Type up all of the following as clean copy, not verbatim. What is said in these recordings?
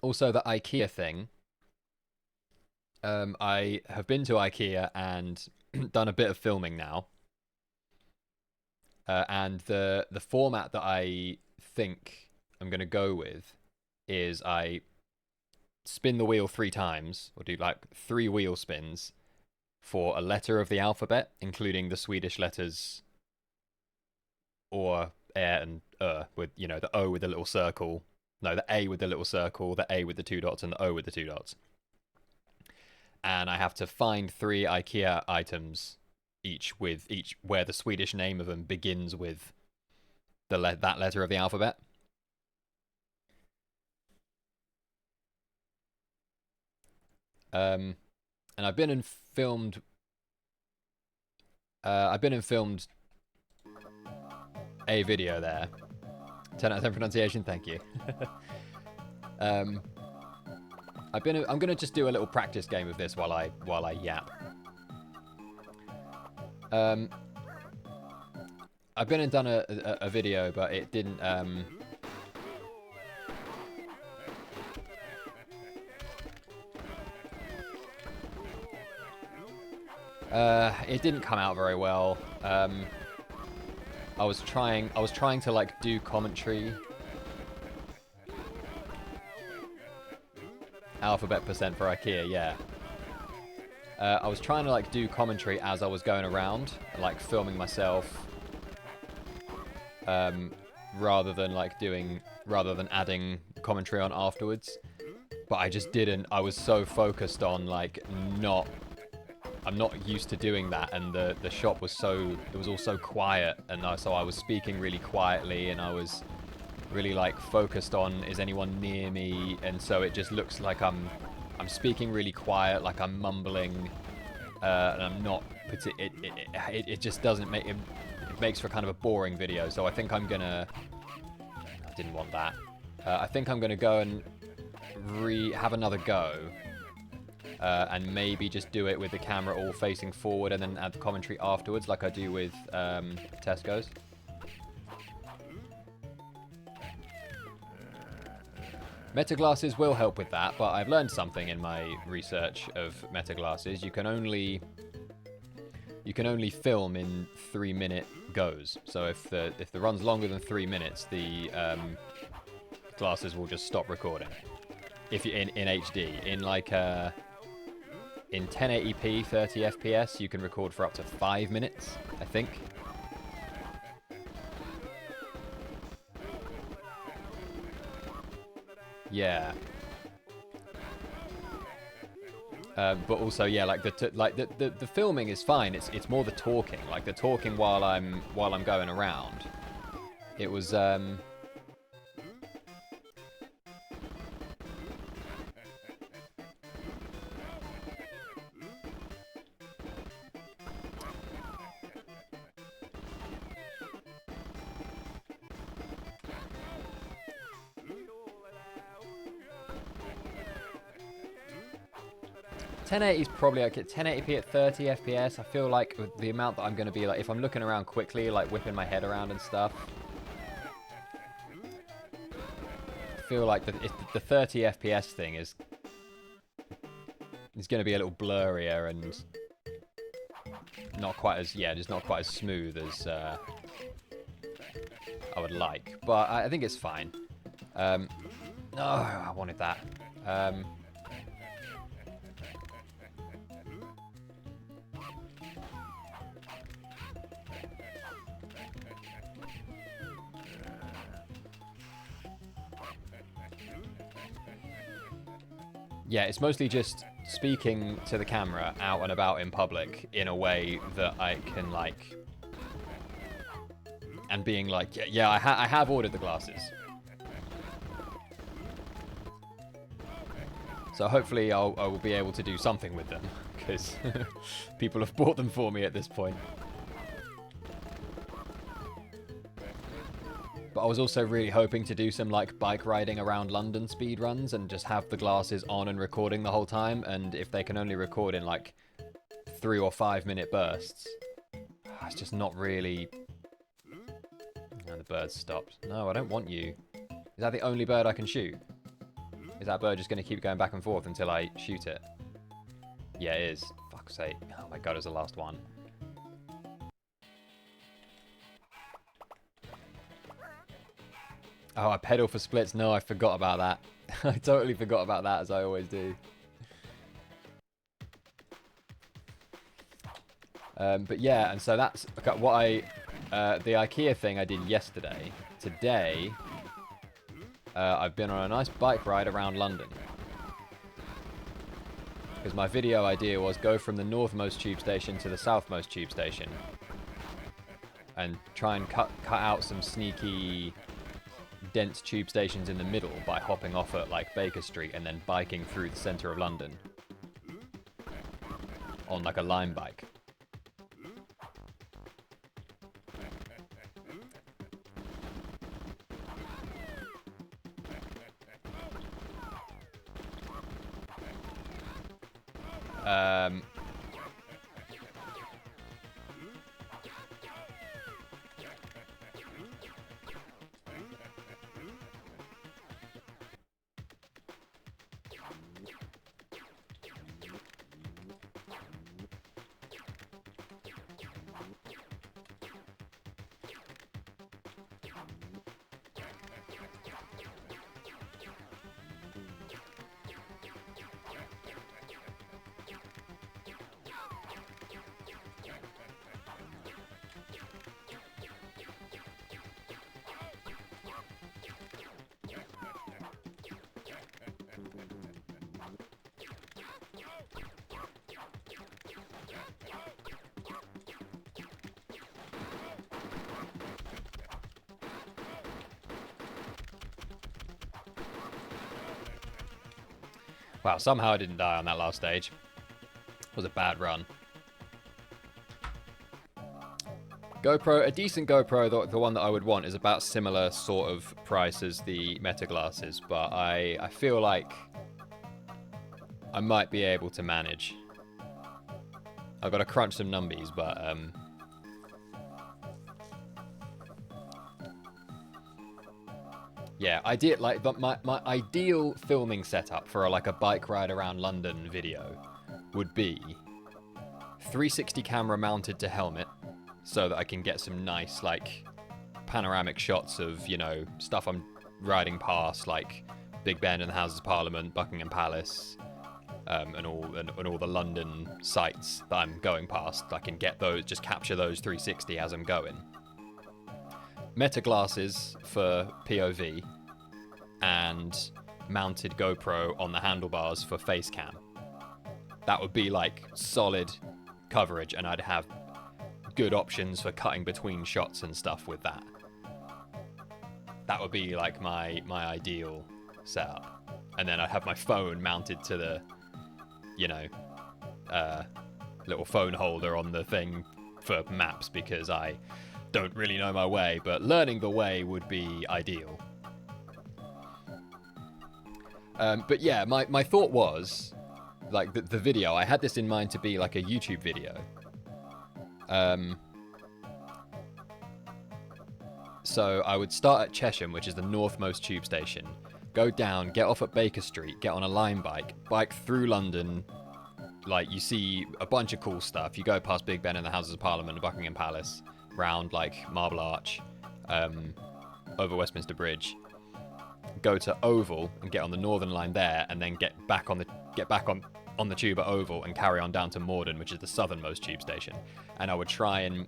Also, the IKEA thing. I have been to IKEA and done a bit of filming now, and the format that I think I'm gonna go with is I spin the wheel 3 times, or do like 3 wheel spins for a letter of the alphabet, including the Swedish letters or and with the O with the little circle, no, the A with the little circle, the A with the 2 dots, and the O with the 2 dots. And I have to find 3 IKEA items, each where the Swedish name of them begins with that letter of the alphabet. Um, and I've been in filmed. I've been in filmed a video there. 10 out of 10 pronunciation. Thank you. um, I'm gonna just do a little practice game of this while I yap. Um, I've been and done a video, but it didn't. It didn't come out very well. I was trying to like do commentary. Alphabet percent for IKEA, yeah. I was trying to like do commentary as I was going around, like filming myself, rather than adding commentary on afterwards. But I just didn't. I was so focused on like not. I'm not used to doing that, and the shop was it was all so quiet, and so I was speaking really quietly, and I was really like focused on is anyone near me, and so it just looks like I'm speaking really quiet, like I'm mumbling, and I'm not. It just doesn't make it. It makes for kind of a boring video. So I think I'm gonna. I didn't want that. I think I'm gonna go and have another go, and maybe just do it with the camera all facing forward, and then add the commentary afterwards, like I do with Tesco's. Meta glasses will help with that, but I've learned something in my research of meta glasses. You can only film in 3-minute goes. So if the run's longer than 3 minutes, the glasses will just stop recording. If you're in HD, in 1080p 30 FPS, you can record for up to 5 minutes, I think. Yeah. But also, yeah, like the filming is fine. It's more the talking, like the talking while I'm going around. It was 1080 is probably okay. 1080p at 30 FPS. I feel like with the amount that I'm going to be like, if I'm looking around quickly, like whipping my head around and stuff, I feel like the 30 FPS thing is going to be a little blurrier and not quite as just not quite as smooth as I would like. But I think it's fine. No, I wanted that. Yeah, it's mostly just speaking to the camera out and about in public in a way that I can like, and being like, yeah, I have ordered the glasses. So hopefully I will be able to do something with them, because people have bought them for me at this point. But I was also really hoping to do some like bike riding around London speed runs and just have the glasses on and recording the whole time. And if they can only record in like 3 or 5 minute bursts, it's just not really. And the bird stopped. No, I don't want you. Is that the only bird I can shoot? Is that bird just going to keep going back and forth until I shoot it? Yeah, it is. Fuck's sake. Oh my god, it was the last one. Oh, I pedal for splits. No, I forgot about that. I totally forgot about that, as I always do. But yeah, and so that's what the IKEA thing I did yesterday. Today, I've been on a nice bike ride around London. Because my video idea was go from the northmost tube station to the southmost tube station. And try and cut out some sneaky, dense tube stations in the middle by hopping off at like Baker Street and then biking through the centre of London. On like a Lime bike. Wow, somehow I didn't die on that last stage. It was a bad run. GoPro, a decent GoPro, the one that I would want, is about similar sort of price as the Meta glasses, but I feel like I might be able to manage. I've got to crunch some numbies, but yeah, I did like, but my ideal filming setup for like a bike ride around London video would be 360 camera mounted to helmet, so that I can get some nice like panoramic shots of, you know, stuff I'm riding past, like Big Ben and the Houses of Parliament, Buckingham Palace, and all the London sites that I'm going past. I can get those, just capture those 360 as I'm going. Meta glasses for POV, and mounted GoPro on the handlebars for face cam. That would be like solid coverage, and I'd have good options for cutting between shots and stuff with that. That would be like my ideal setup. And then I'd have my phone mounted to the, you know, little phone holder on the thing for maps, because I don't really know my way, but learning the way would be ideal. But yeah, my thought was, like, the video, I had this in mind to be like a YouTube video. So I would start at Chesham, which is the northmost tube station, go down, get off at Baker Street, get on a Lime bike through London. Like, you see a bunch of cool stuff. You go past Big Ben and the Houses of Parliament and Buckingham Palace, round like Marble Arch, over Westminster Bridge. Go to Oval and get on the Northern Line there, and then get back on the tube at Oval and carry on down to Morden, which is the southernmost tube station. And I would try and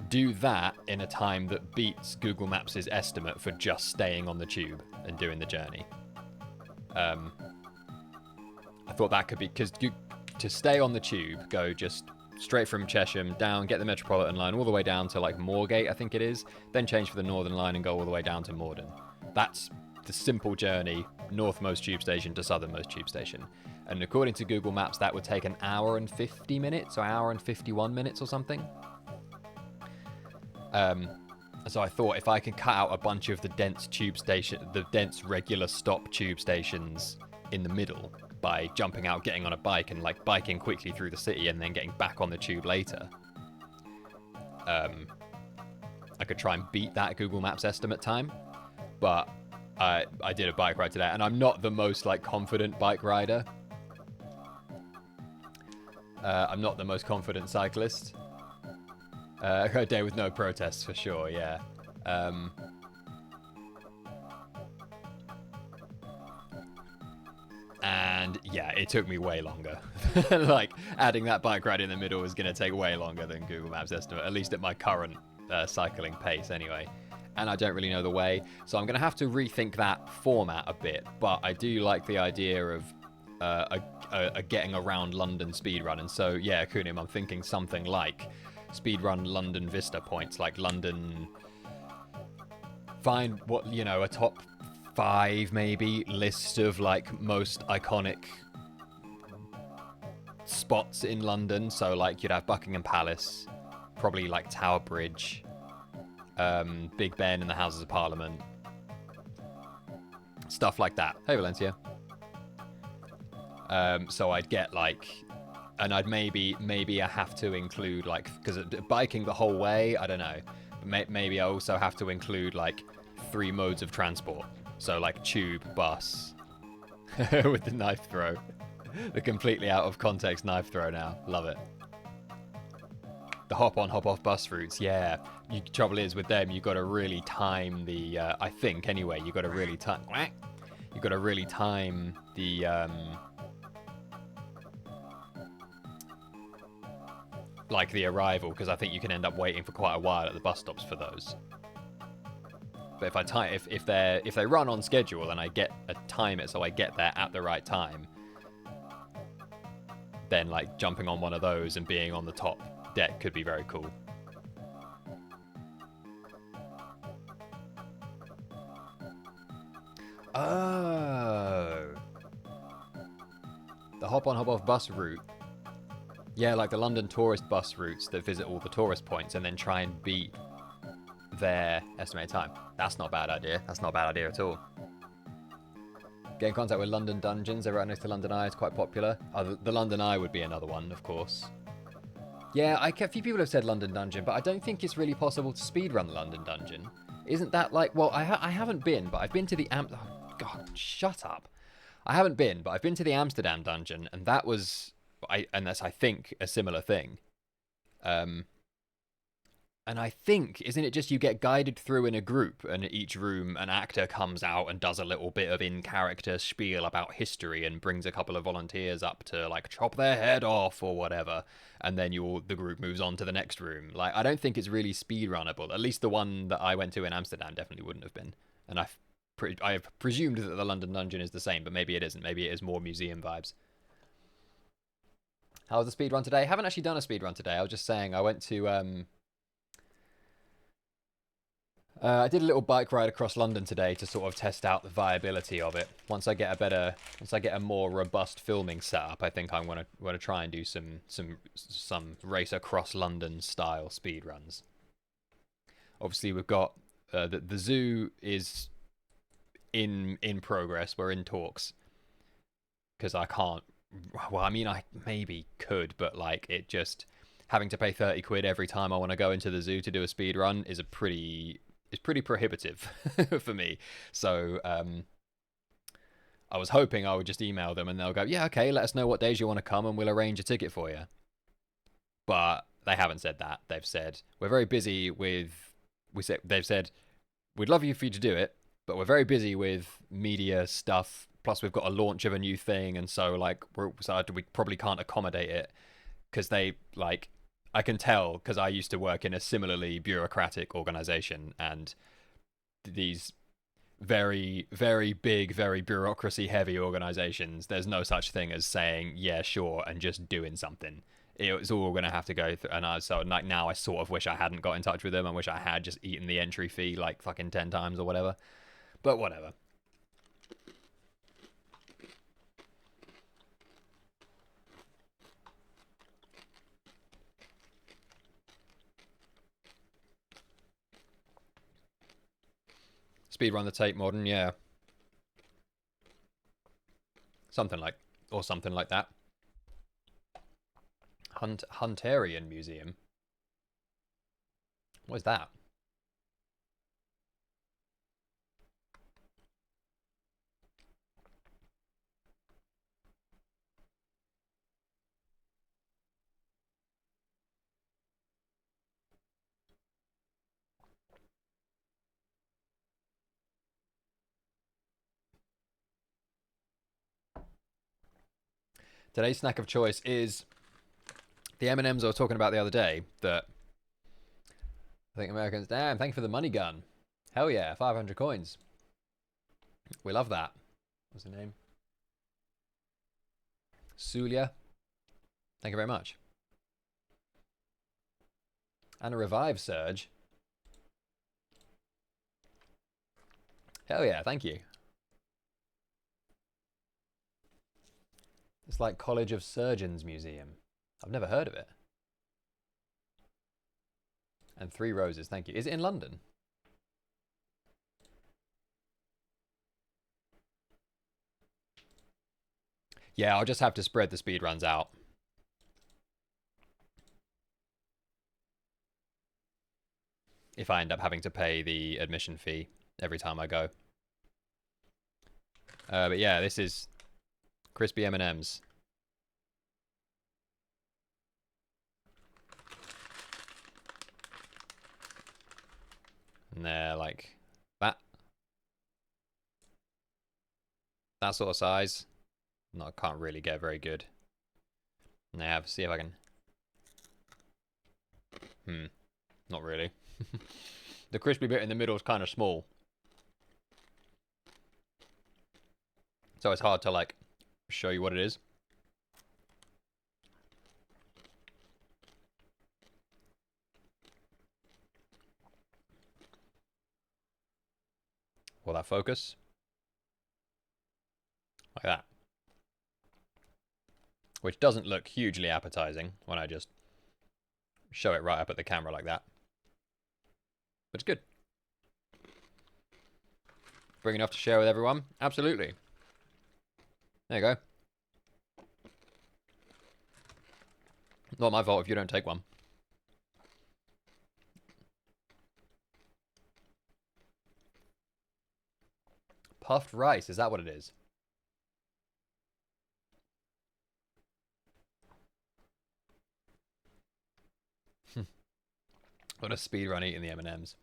do that in a time that beats Google Maps' estimate for just staying on the tube and doing the journey. I thought that could be, because to stay on the tube, go just straight from Chesham down, get the Metropolitan line all the way down to like Moorgate, I think it is, then change for the Northern line and go all the way down to Morden. That's the simple journey, northmost tube station to southernmost tube station. And according to Google Maps, that would take an hour and 50 minutes or hour and 51 minutes or something. So I thought, if I can cut out a bunch of the dense regular stop tube stations in the middle by jumping out, getting on a bike and like biking quickly through the city and then getting back on the tube later, I could try and beat that Google Maps estimate time. But I did a bike ride today, and I'm not the most like confident bike rider. I'm not the most confident cyclist. A day with no protests for sure, yeah. And yeah, it took me way longer. Like, adding that bike ride in the middle was going to take way longer than Google Maps estimate, at least at my current cycling pace anyway. And I don't really know the way, so I'm going to have to rethink that format a bit. But I do like the idea of a getting around London speedrun. And so, yeah, Kunim, I'm thinking something like speedrun London Vista points, like London. Find what, you know, a top 5 maybe list of like most iconic spots in London. So like you'd have Buckingham Palace, probably like Tower Bridge, Big Ben and the Houses of Parliament, stuff like that. Hey Valencia. So I'd get like, and I'd maybe I have to include like, because biking the whole way, I don't know, maybe I also have to include like 3 modes of transport. So like tube, bus, with the knife throw. The completely out of context knife throw now. Love it. The hop on, hop off bus routes, yeah. Trouble is with them, you've got to really time the, I think anyway, you've got to really time, you've got to really time the, like the arrival, because I think you can end up waiting for quite a while at the bus stops for those. But if they run on schedule and I get a time it so I get there at the right time, then like jumping on one of those and being on the top deck could be very cool. Oh, the hop on hop off bus route. Yeah, like the London tourist bus routes that visit all the tourist points and then try and beat their estimated time. That's not a bad idea. That's not a bad idea at all. Get in contact with London Dungeons. They're right next to London Eye. It's quite popular. The London Eye would be another one, of course. Yeah, a few people have said London Dungeon, but I don't think it's really possible to speedrun the London Dungeon. Isn't that like... Well, I haven't been, but I've been to the... Oh, God, shut up. I haven't been, but I've been to the Amsterdam Dungeon, and that was... And that's, I think, a similar thing. And I think, isn't it just you get guided through in a group, and at each room an actor comes out and does a little bit of in-character spiel about history and brings a couple of volunteers up to like chop their head off or whatever, and then the group moves on to the next room. Like, I don't think it's really speedrunnable. At least the one that I went to in Amsterdam definitely wouldn't have been. And I've presumed that the London Dungeon is the same, but maybe it isn't. Maybe it is more museum vibes. How was the speedrun today? I haven't actually done a speedrun today. I was just saying I went to... I did a little bike ride across London today to sort of test out the viability of it. Once I get a more robust filming setup, I think I'm gonna try and do some race across London style speed runs. Obviously, we've got the zoo is in progress. We're in talks because I can't. Well, I mean, I maybe could, but like it just having to pay 30 quid every time I want to go into the zoo to do a speed run is pretty prohibitive for me. So I was hoping I would just email them and they'll go, yeah, okay, let us know what days you want to come and we'll arrange a ticket for you. But they haven't said that. They've said, we're very busy with, they've said, we'd love you for you to do it, but we're very busy with media stuff. Plus we've got a launch of a new thing. And so like, we probably can't accommodate it because they like, I can tell because I used to work in a similarly bureaucratic organization, and these very, very big, very bureaucracy heavy organizations, there's no such thing as saying, yeah, sure, and just doing something. It's all going to have to go through. And so like now I sort of wish I hadn't got in touch with them. I wish I had just eaten the entry fee like fucking 10 times or whatever. But whatever. Speedrun the Tate Modern, yeah. Something like that. Hunterian Museum. What is that? Today's snack of choice is the M&Ms I was talking about the other day that I think Americans... Damn, thank you for the money gun. Hell yeah, 500 coins. We love that. What's the name? Sulia. Thank you very much. And a revive surge. Hell yeah, thank you. It's like College of Surgeons Museum. I've never heard of it. And 3 roses, thank you. Is it in London? Yeah, I'll just have to spread the speedruns out. If I end up having to pay the admission fee every time I go. But yeah, this is crispy M&Ms. And they're like that. That sort of size. No, I can't really get very good. And they have, see if I can. Not really. The crispy bit in the middle is kind of small. So it's hard to like show you what it is. Will that focus? Like that. Which doesn't look hugely appetizing when I just show it right up at the camera like that. But it's good. Bring enough to share with everyone? Absolutely. There you go. Not my fault if you don't take one. Puffed rice, is that what it is? What a speedrun eating the M&Ms.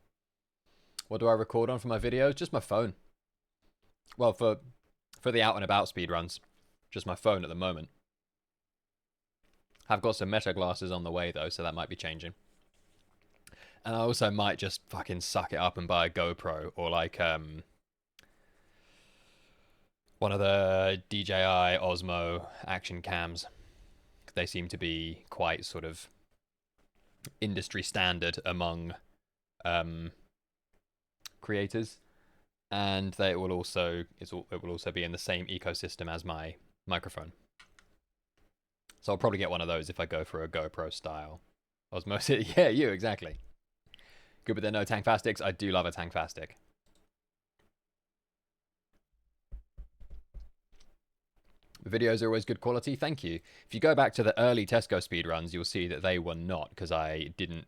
What do I record on for my videos? Just my phone. Well, for the out and about speedruns, just my phone at the moment. I've got some Meta glasses on the way though, so that might be changing. And I also might just fucking suck it up and buy a GoPro or like one of the DJI Osmo action cams. They seem to be quite sort of industry standard among creators, and it will also be in the same ecosystem as my microphone. So I'll probably get one of those if I go for a GoPro style osmosis. Yeah, you exactly. Good, but there are no Tankfastics. I do love a Tankfastic. The videos are always good quality. Thank you. If you go back to the early Tesco speedruns, you'll see that they were not, because I didn't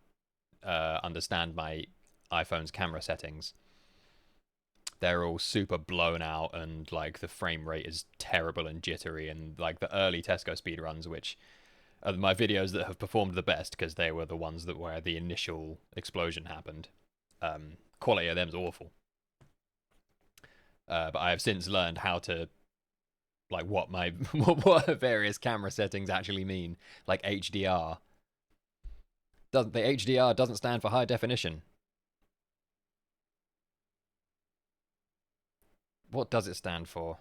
understand my iPhone's camera settings. They're all super blown out, and like the frame rate is terrible and jittery. And like the early Tesco speedruns, which are my videos that have performed the best because they were the ones that where the initial explosion happened. Quality of them's awful. But I have since learned how to like what my what various camera settings actually mean, like HDR. The HDR doesn't stand for high definition. What does it stand for?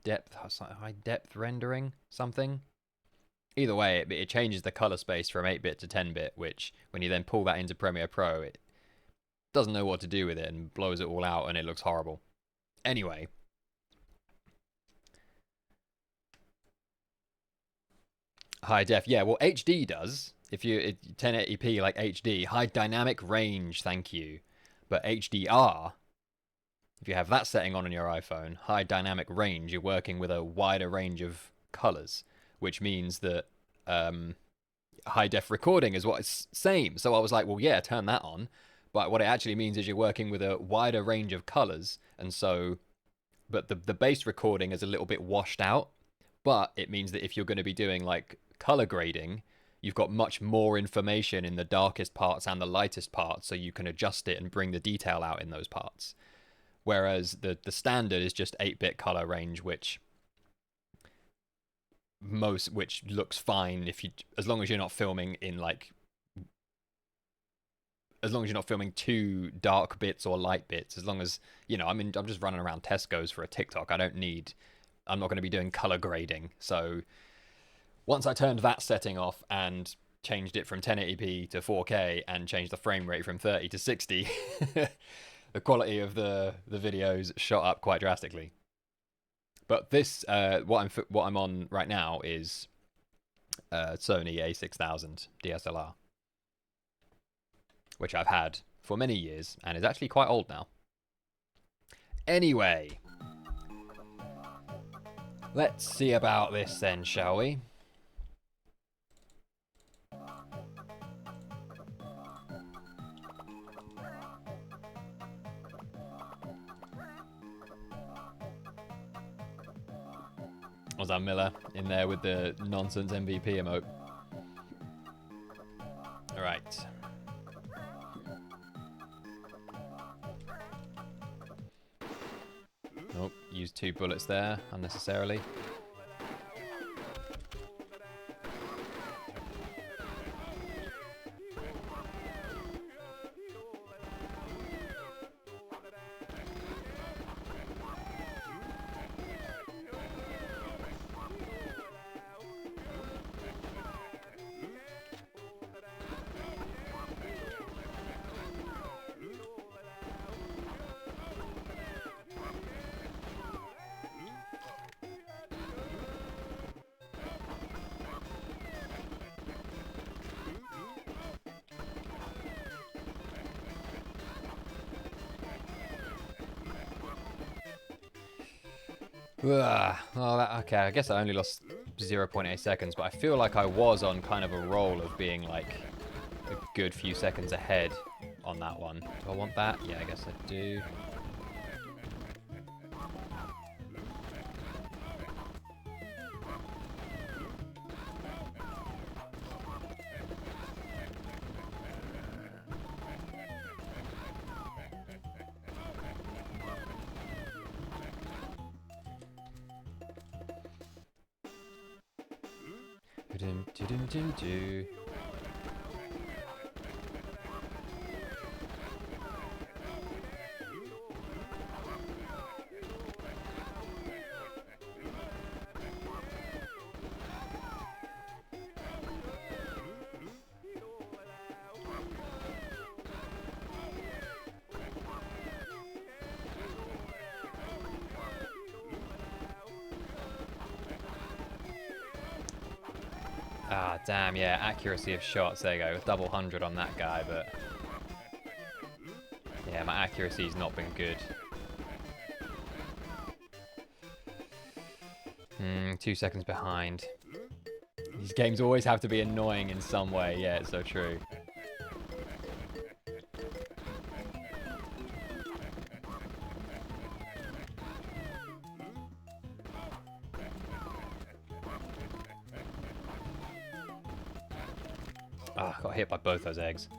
Depth, high depth rendering, something. Either way, it changes the color space from 8-bit to 10-bit, which when you then pull that into Premiere Pro, it doesn't know what to do with it and blows it all out, and it looks horrible. Anyway. High def, yeah, well HD does. If you 1080p like HD, high dynamic range, thank you. But HDR, if you have that setting on your iPhone, high dynamic range, you're working with a wider range of colors, which means that high def recording is what it's same. So I was like, well, yeah, turn that on. But what it actually means is you're working with a wider range of colors, and so, but the base recording is a little bit washed out. But it means that if you're going to be doing like color grading, you've got much more information in the darkest parts and the lightest parts, so you can adjust it and bring the detail out in those parts. Whereas the standard is just 8-bit color range, which which looks fine if you, as long as you're not filming in like, as long as you're not filming too dark bits or light bits, as long as, you know, I'm just running around Tesco's for a TikTok. I'm not going to be doing color grading. So once I turned that setting off and changed it from 1080p to 4K and changed the frame rate from 30 to 60, the quality of the videos shot up quite drastically. But this, what I'm on right now is Sony a6000 DSLR, which I've had for many years and is actually quite old now. Anyway, let's see about this then, shall we? Was that Miller in there with the nonsense MVP emote? Alright. Oh, used 2 bullets there unnecessarily. Ugh. Oh, okay, I guess I only lost 0.8 seconds, but I feel like I was on kind of a roll of being like a good few seconds ahead on that one. Do I want that? Yeah, I guess I do. Do. Ah, damn, yeah, accuracy of shots, there you go, double 100 on that guy, but yeah, my accuracy's not been good. 2 seconds behind. These games always have to be annoying in some way, yeah, it's so true. Ah, got hit by both those eggs.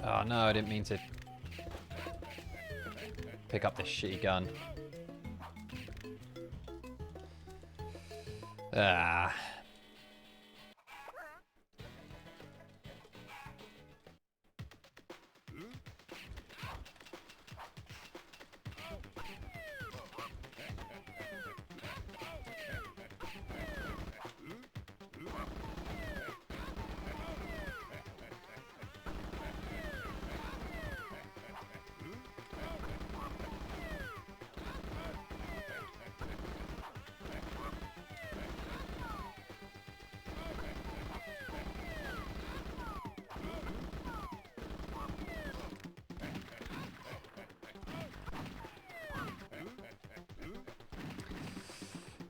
Oh no, I didn't mean to pick up this shitty gun. Ah.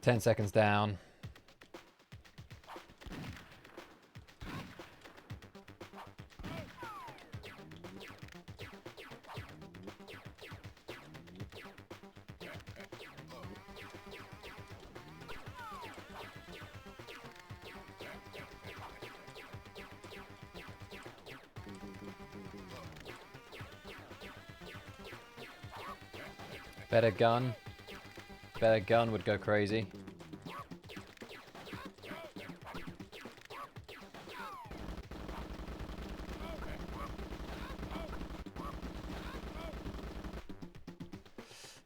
Ten seconds down. Better gun. Better gun would go crazy.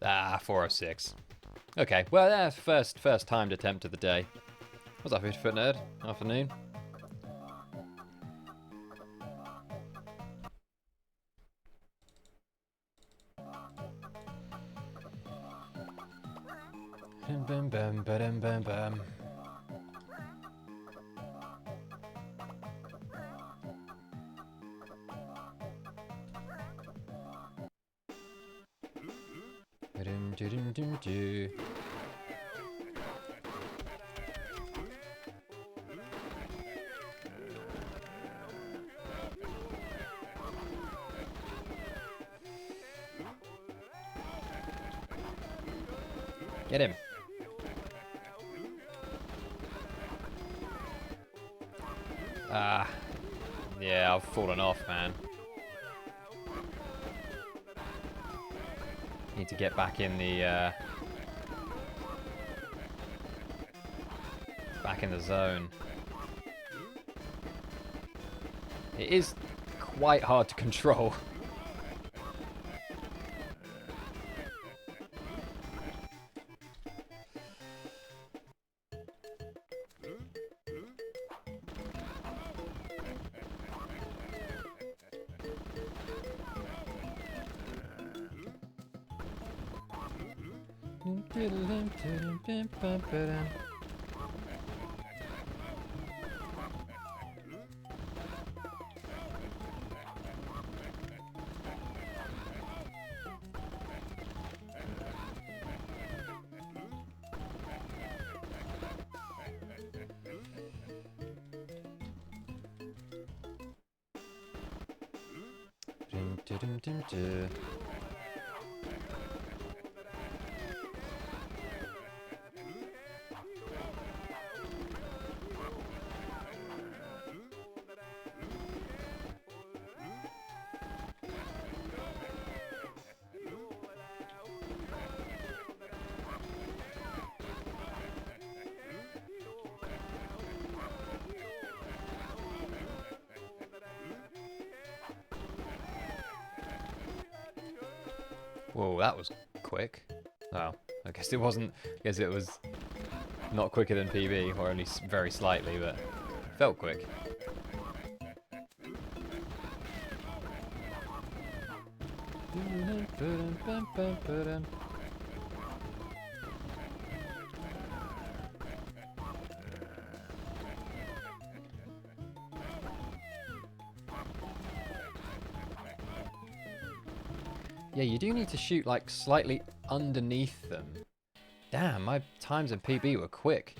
Ah, 406. Okay, well, that's first timed attempt of the day. What's up, 50-foot nerd? Afternoon. Bum, bum, bum, bum, bum. Get him. Ah, yeah, I've fallen off, man. Need to get back in the zone. It is quite hard to control. Whoa, that was quick. Oh, I guess it wasn't. I guess it was not quicker than PB, or only very slightly, but felt quick. Yeah, you do need to shoot like slightly underneath them. Damn, my times in PB were quick.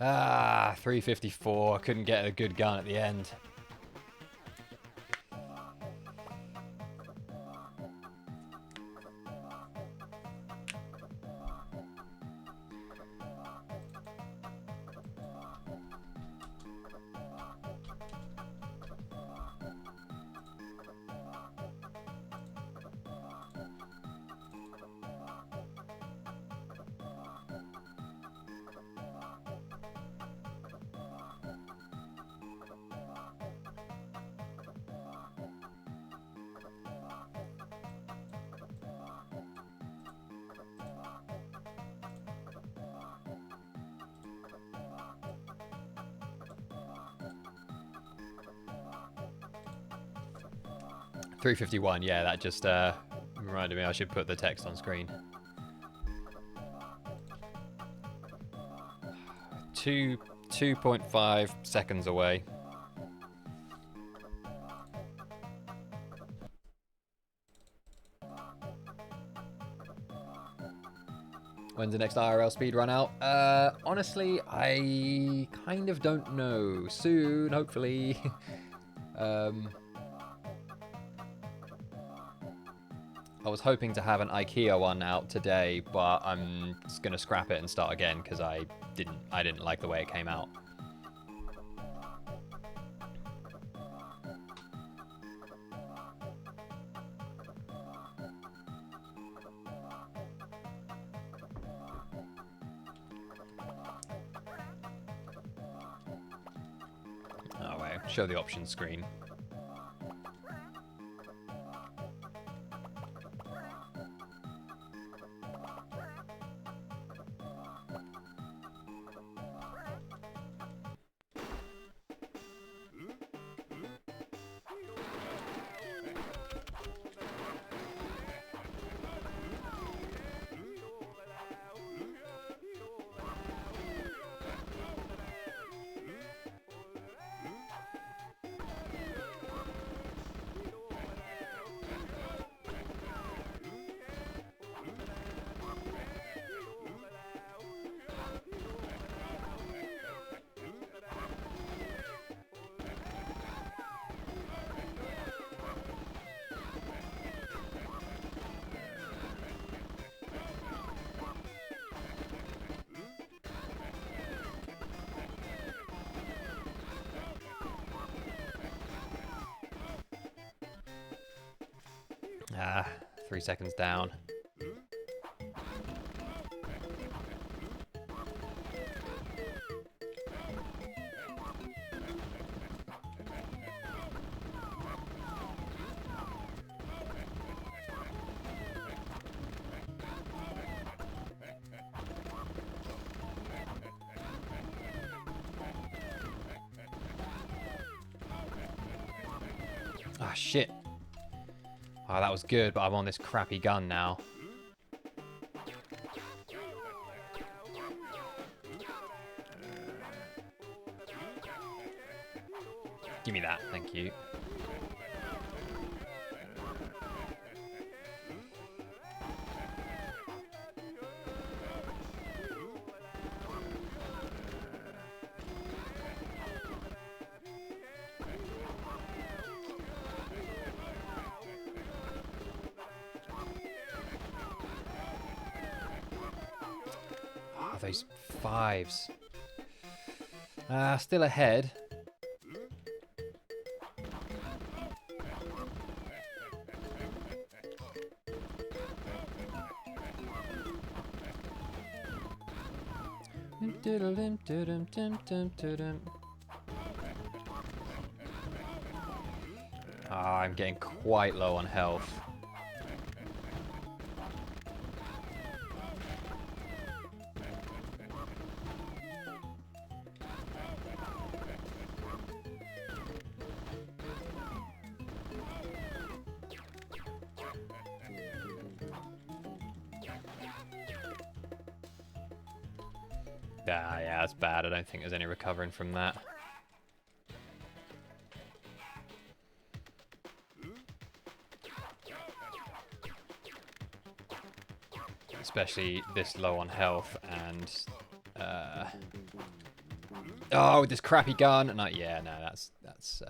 Ah, 354. Couldn't get a good gun at the end. 351, yeah, that just reminded me I should put the text on screen. 2.5 seconds away. When's the next IRL speedrun out? Honestly, I kind of don't know. Soon, hopefully. I was hoping to have an IKEA one out today, but I'm just gonna scrap it and start again because I didn't like the way it came out. Oh wait, show the options screen. Ah, 3 seconds down. Ah, shit. Oh, that was good, but I'm on this crappy gun now. Give me that, thank you. Those fives. Still ahead. I'm getting quite low on health. Yeah, that's bad. I don't think there's any recovering from that. Especially this low on health and... Oh, with this crappy gun. No, yeah, no, that's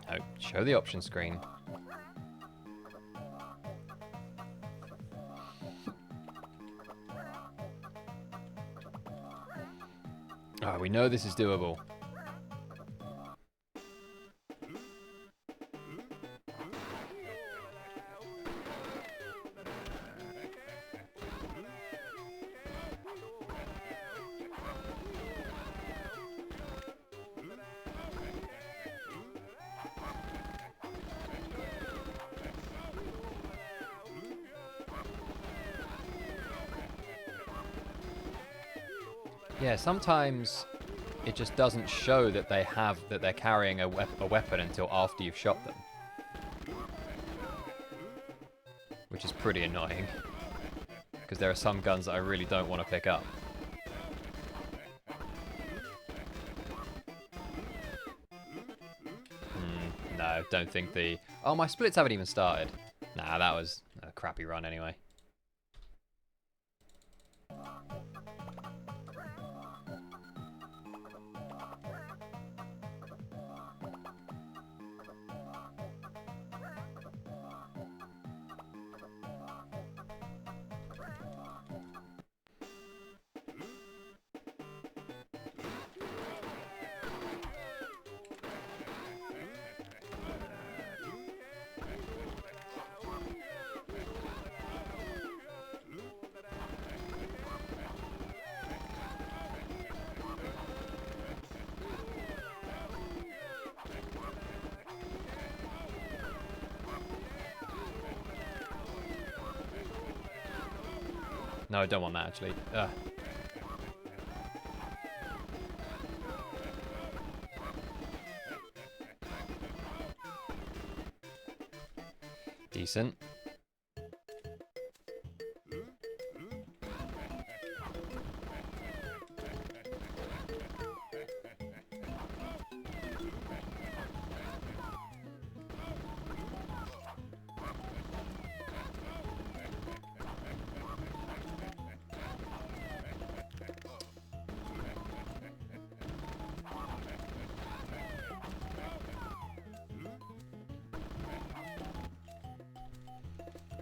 Oh, show the option screen. Oh, we know this is doable. Yeah, sometimes it just doesn't show that they're carrying a weapon until after you've shot them, which is pretty annoying because there are some guns that I really don't want to pick up. No, don't think the... Oh, my splits haven't even started. Nah, that was a crappy run anyway. No, I don't want that, actually. Ugh. Decent.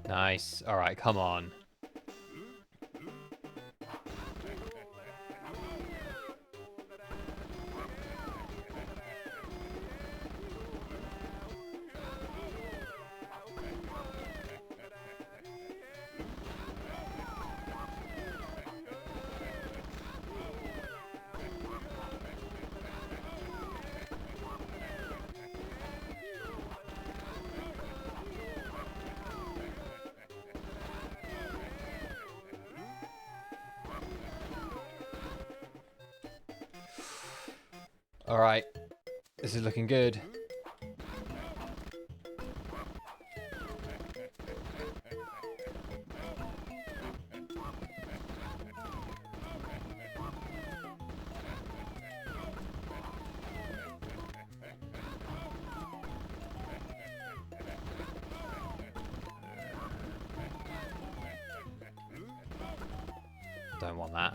Nice. All right, come on. All right, this is looking good. Don't want that.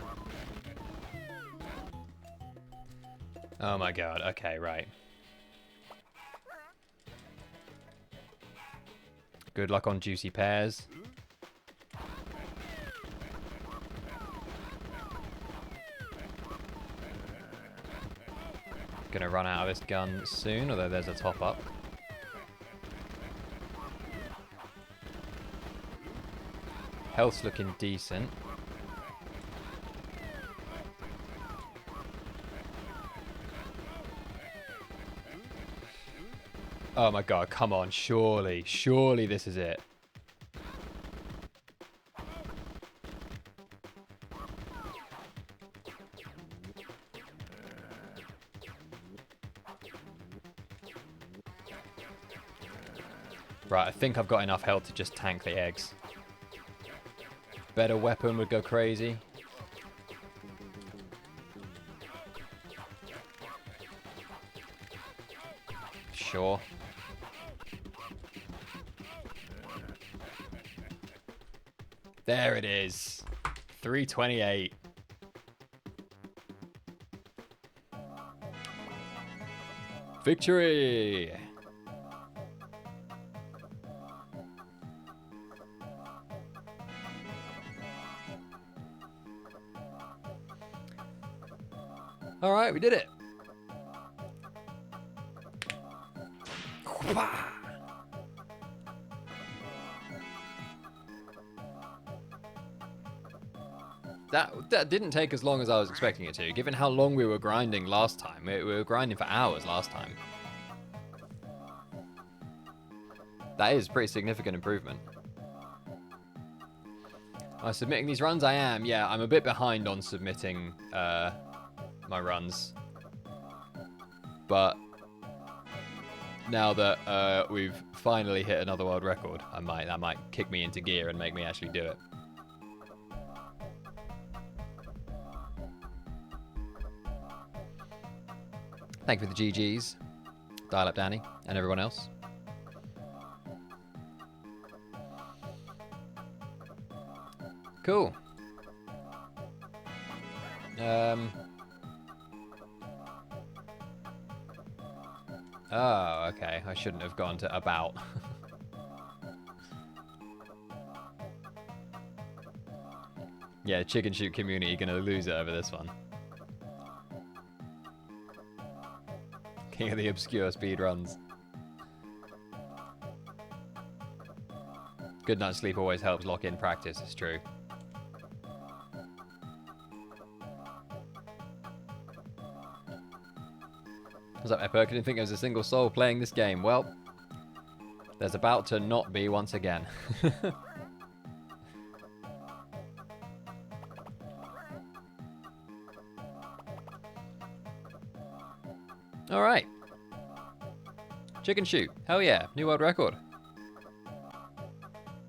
Oh my god, okay, right. Good luck on juicy pears. Gonna run out of this gun soon, although there's a top up. Health's looking decent. Oh my god, come on, surely, surely this is it. Right, I think I've got enough health to just tank the eggs. Better weapon would go crazy. Sure. There it is. 328. Victory! All right, we did it. That didn't take as long as I was expecting it to, given how long we were grinding last time. We were grinding for hours last time. That is pretty significant improvement. Am I submitting these runs? I am, yeah. I'm a bit behind on submitting my runs. But now that we've finally hit another world record, that might kick me into gear and make me actually do it. Thank you for the GGs, Dial Up Danny, and everyone else. Cool. Oh, okay. I shouldn't have gone to about. Yeah, chicken shoot community gonna lose it over this one. King of the obscure speedruns. Good night's sleep always helps lock in practice, it's true. What's up, Epic? I didn't think there was a single soul playing this game. Well, there's about to not be once again. Alright. Chicken shoot. Hell yeah. New world record.